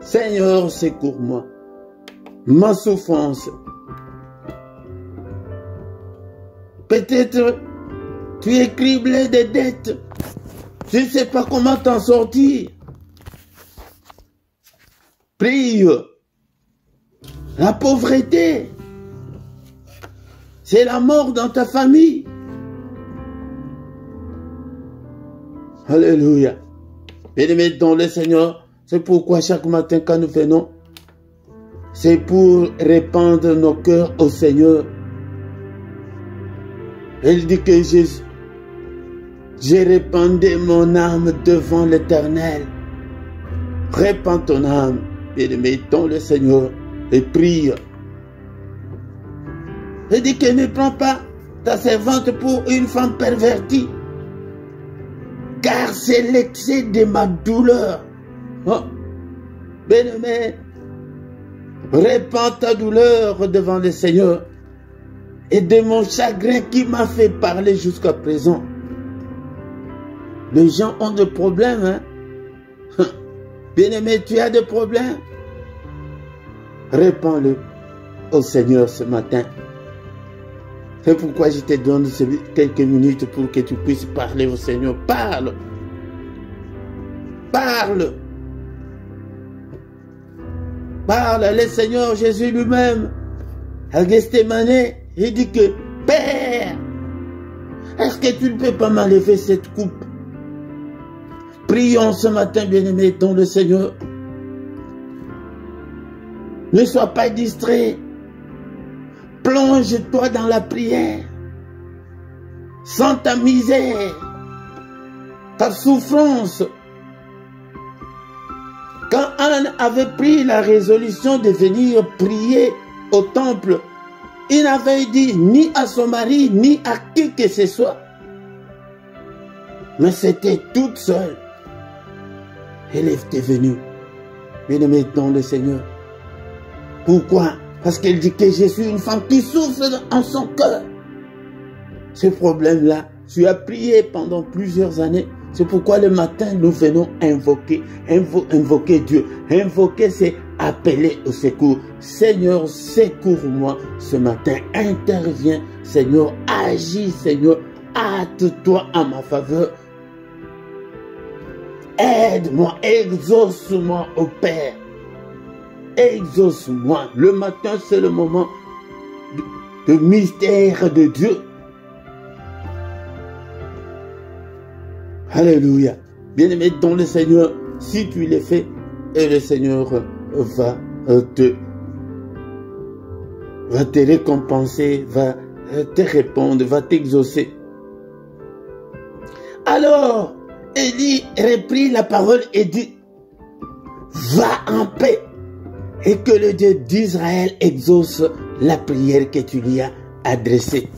Seigneur, secours-moi. Ma souffrance. Peut-être tu es criblé de dettes. Tu ne sais pas comment t'en sortir. Prie. La pauvreté, c'est la mort dans ta famille. Alléluia. Bien-aimés dans le Seigneur, c'est pourquoi chaque matin quand nous venons, c'est pour répandre nos cœurs au Seigneur. Il dit que j'ai répandu mon âme devant l'Éternel. Répands ton âme, bien-aimé dans le Seigneur, et prie. Il dit que ne prends pas ta servante pour une femme pervertie, car c'est l'excès de ma douleur. Oh, bien-aimé, répands ta douleur devant le Seigneur et de mon chagrin qui m'a fait parler jusqu'à présent. Les gens ont des problèmes, hein? Bien-aimé, tu as des problèmes. Répands-le au Seigneur ce matin. C'est pourquoi je te donne quelques minutes pour que tu puisses parler au Seigneur. Parle. Parle. Parle. Le Seigneur Jésus lui-même, à Gethsémane, il dit que, Père, est-ce que tu ne peux pas m'enlever cette coupe? Prions ce matin, bien-aimé, dans le Seigneur. Ne sois pas distrait. Plonge-toi dans la prière. Sans ta misère, ta souffrance. Quand Anne avait pris la résolution de venir prier au temple, il n'avait dit ni à son mari, ni à qui que ce soit. Mais c'était toute seule. Elle était venue. Bien-aimé dans le Seigneur. Pourquoi? Parce qu'elle dit que je suis une femme qui souffre en son cœur. Ce problème-là, tu as prié pendant plusieurs années. C'est pourquoi le matin, nous venons invoquer Dieu. Invoquer, c'est appeler au secours. Seigneur, secours-moi ce matin. Interviens, Seigneur. Agis, Seigneur. Hâte-toi à ma faveur. Aide-moi, exauce-moi, ô Père. Exauce-moi. Le matin, c'est le moment de mystère de Dieu. Alléluia. Bien-aimé dans le Seigneur, si tu le fais, et le Seigneur va te récompenser, va te répondre, va t'exaucer. Alors, Élie reprit la parole et dit, va en paix et que le Dieu d'Israël exauce la prière que tu lui as adressée.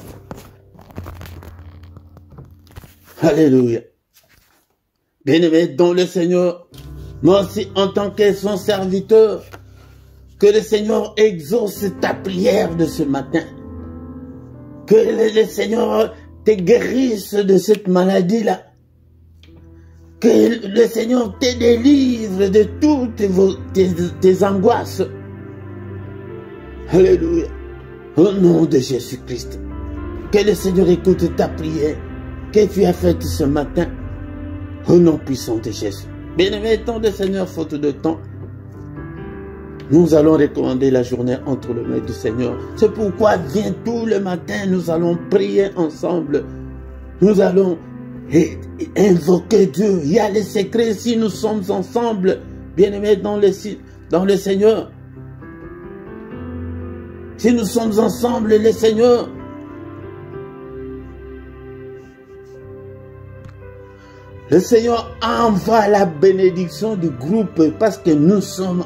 Alléluia. Bien-aimé dans le Seigneur, moi aussi en tant que son serviteur, que le Seigneur exauce ta prière de ce matin. Que le Seigneur te guérisse de cette maladie-là. Que le Seigneur te délivre de toutes tes angoisses. Alléluia. Au nom de Jésus-Christ. Que le Seigneur écoute ta prière que tu as faite ce matin. Au nom puissant de Jésus. Bien-aimé, tant de Seigneur, faute de temps, nous allons recommander la journée entre les mains du Seigneur. C'est pourquoi viens tout le matin, nous allons prier ensemble. Nous allons invoquer Dieu. Il y a les secrets si nous sommes ensemble, bien-aimés dans le Seigneur. Si nous sommes ensemble, le Seigneur, le Seigneur envoie la bénédiction du groupe parce que nous sommes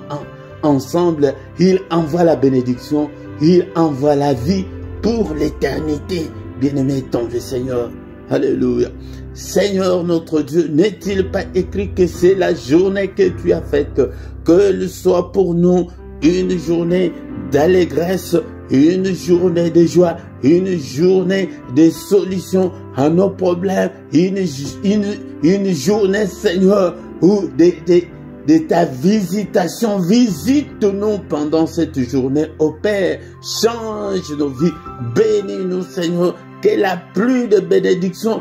ensemble. Il envoie la bénédiction, il envoie la vie pour l'éternité. Bien-aimé dans le Seigneur. Alléluia. Seigneur notre Dieu, n'est-il pas écrit que c'est la journée que tu as faite, que soit pour nous une journée d'allégresse, une journée de joie, une journée de solution à nos problèmes, une journée, Seigneur, où de ta visitation. Visite-nous pendant cette journée, ô Père. Change nos vies. Bénis-nous, Seigneur. Que la pluie de bénédiction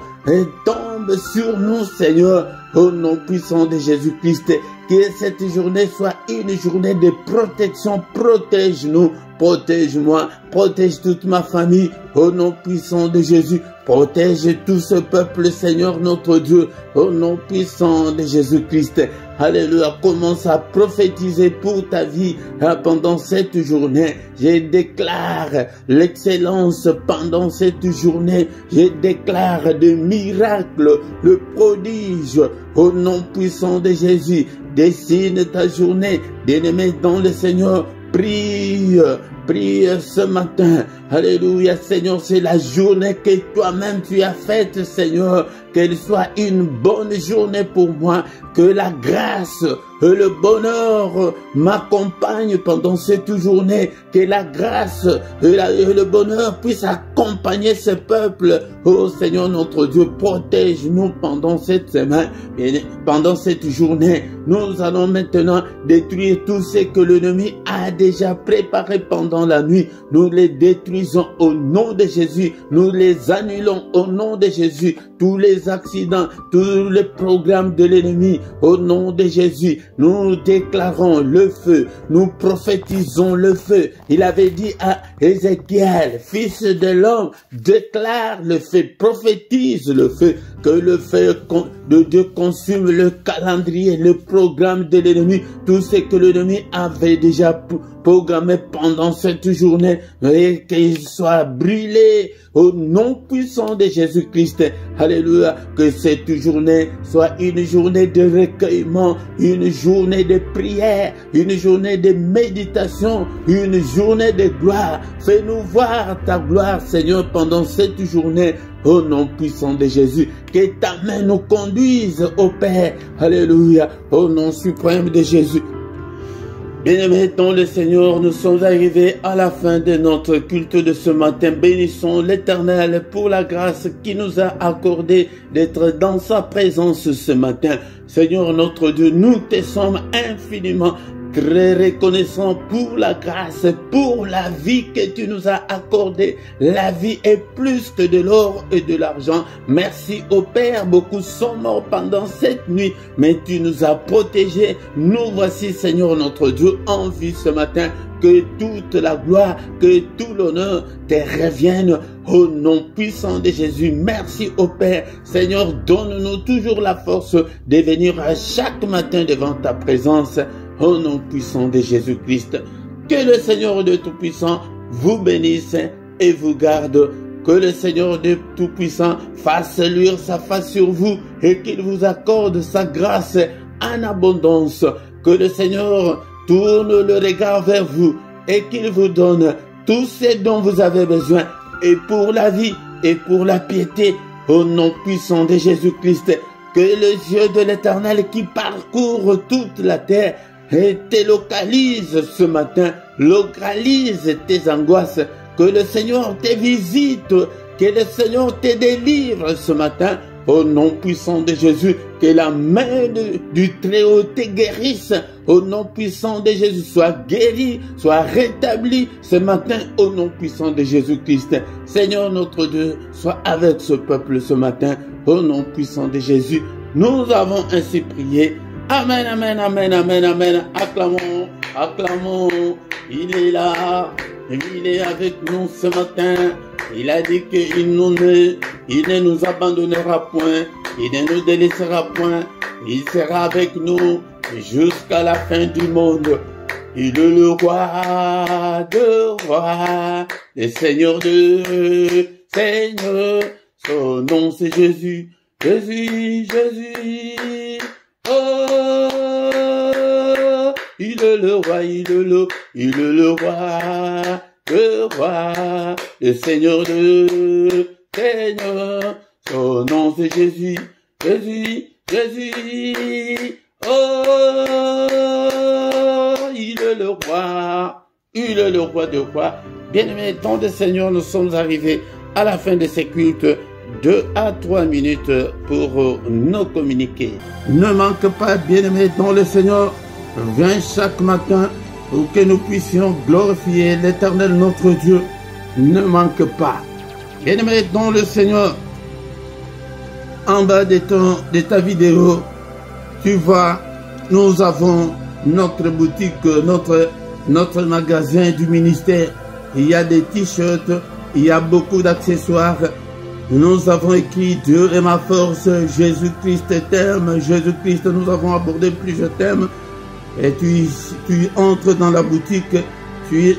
tombe sur nous, Seigneur. Au nom puissant de Jésus-Christ. Que cette journée soit une journée de protection. Protège-nous. Protège-moi. Protège toute ma famille. Au nom puissant de Jésus. Protège tout ce peuple, Seigneur notre Dieu. Au nom puissant de Jésus-Christ. Alléluia. Commence à prophétiser pour ta vie pendant cette journée. Je déclare l'excellence pendant cette journée. Je déclare des miracles, le prodige. Au nom puissant de Jésus. Dessine ta journée. Bien-aimé dans le Seigneur. Prie prie ce matin. Alléluia, Seigneur, c'est la journée que toi-même tu as faite, Seigneur. Qu'elle soit une bonne journée pour moi. Que la grâce et le bonheur m'accompagnent pendant cette journée. Que la grâce et le bonheur puissent accompagner ce peuple. Oh Seigneur notre Dieu, protège-nous pendant cette semaine, pendant cette journée. Nous allons maintenant détruire tout ce que l'ennemi a déjà préparé pendant la nuit. Nous les détruisons au nom de Jésus. Nous les annulons au nom de Jésus. Tous les accidents, tous les programmes de l'ennemi, au nom de Jésus, nous déclarons le feu, nous prophétisons le feu. Il avait dit à Ézéchiel, fils de l'homme, déclare le feu, prophétise le feu, que le feu de Dieu consume le calendrier, le programme de l'ennemi, tout ce que l'ennemi avait déjà programmé pendant cette journée, et qu'il soit brûlé au nom puissant de Jésus-Christ. Alléluia, que cette journée soit une journée de recueillement, une journée de prière, une journée de méditation, une journée de gloire. Fais-nous voir ta gloire, Seigneur, pendant cette journée. Au nom puissant de Jésus, que ta main nous conduise au Père. Alléluia, au nom suprême de Jésus. Bien-aimés dans le Seigneur, nous sommes arrivés à la fin de notre culte de ce matin. Bénissons l'Éternel pour la grâce qui nous a accordé d'être dans sa présence ce matin. Seigneur notre Dieu, nous te sommes infiniment très reconnaissant pour la grâce, pour la vie que tu nous as accordée. La vie est plus que de l'or et de l'argent. Merci au Père, beaucoup sont morts pendant cette nuit, mais tu nous as protégés. Nous voici, Seigneur notre Dieu, en vie ce matin. Que toute la gloire, que tout l'honneur te revienne au nom puissant de Jésus. Merci au Père. Seigneur, donne-nous toujours la force de venir à chaque matin devant ta présence. Au nom puissant de Jésus-Christ, que le Seigneur de Tout-Puissant vous bénisse et vous garde. Que le Seigneur de Tout-Puissant fasse luire sa face sur vous et qu'il vous accorde sa grâce en abondance. Que le Seigneur tourne le regard vers vous et qu'il vous donne tout ce dont vous avez besoin, et pour la vie et pour la piété. Au nom puissant de Jésus-Christ, que les yeux de l'Éternel qui parcourent toute la terre et te localise ce matin, localise tes angoisses, que le Seigneur te visite, que le Seigneur te délivre ce matin, au nom puissant de Jésus, que la main du Très-Haut te guérisse, au nom puissant de Jésus, soit guéri, soit rétabli ce matin, au nom puissant de Jésus-Christ. Seigneur notre Dieu, sois avec ce peuple ce matin, au nom puissant de Jésus. Nous avons ainsi prié. Amen, amen, amen, amen, amen. Acclamons, acclamons. Il est là, il est avec nous ce matin. Il a dit qu'il ne nous abandonnera point, il ne nous délaissera point. Il sera avec nous jusqu'à la fin du monde. Il est le roi de rois, le Seigneur de Seigneur. Son nom c'est Jésus, Jésus, Jésus. Oh, il est le roi, il est le roi, le Seigneur de Seigneur. Son nom c'est Jésus, Jésus, Jésus. Oh, il est le roi de rois. Bien-aimés, dans le Seigneur, nous sommes arrivés à la fin de ces cultes. 2 à 3 minutes pour nous communiquer. Ne manque pas, bien-aimés dans le Seigneur, viens chaque matin pour que nous puissions glorifier l'Éternel notre Dieu. Ne manque pas. Bien-aimés dans le Seigneur, en bas de ta vidéo, tu vois, nous avons notre boutique, notre magasin du ministère. Il y a des t-shirts, il y a beaucoup d'accessoires. Nous avons écrit Dieu est ma force, Jésus-Christ t'aime, Jésus-Christ, nous avons abordé plusieurs thèmes. Et tu entres dans la boutique, tu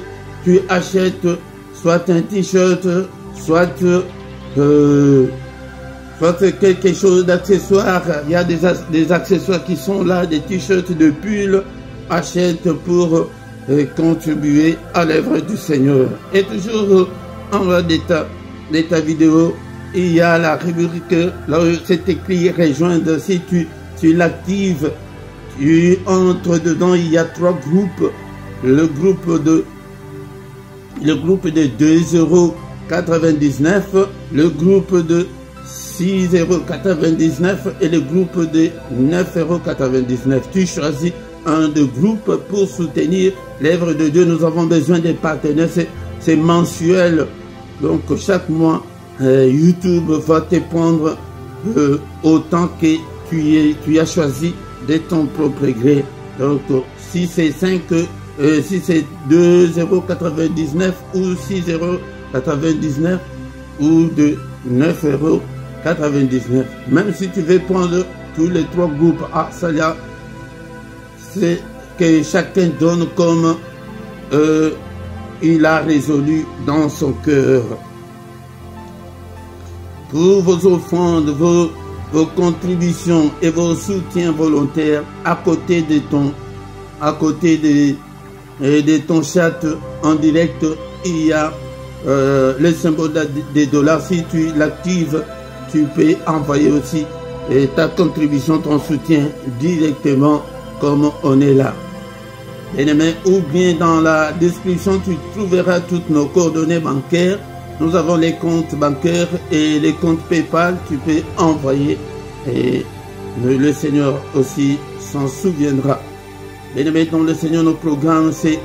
achètes soit un t-shirt, soit quelque chose d'accessoire. Il y a des accessoires qui sont là, des t-shirts, de pulls. Achète pour contribuer à l'œuvre du Seigneur. Et toujours en bas de ta vidéo, il y a la rubrique, là c'est écrit rejoindre. Si tu l'actives, tu entres dedans, il y a 3 groupes. Le groupe de 2,99 €, le groupe de 6,99 € et le groupe de 9,99 €. Tu choisis un de groupe pour soutenir l'œuvre de Dieu. Nous avons besoin des partenaires, c'est mensuel. Donc chaque mois, YouTube va te prendre autant que tu as choisi de ton propre gré. Donc si c'est 2,99 € ou 6,99 € ou de 9,99 €. Même si tu veux prendre tous les 3 groupes, ça c'est que chacun donne comme il a résolu dans son cœur. Pour vos offrandes, vos contributions et vos soutiens volontaires, à côté de ton chat en direct, il y a le symbole des dollars. Si tu l'actives, tu peux envoyer aussi ta contribution, ton soutien directement comme on est là. Bien-aimé, ou bien dans la description, tu trouveras toutes nos coordonnées bancaires. Nous avons les comptes bancaires et les comptes PayPal. Tu peux envoyer et le Seigneur aussi s'en souviendra. Bien-aimé, dans le Seigneur, nos programmes, c'est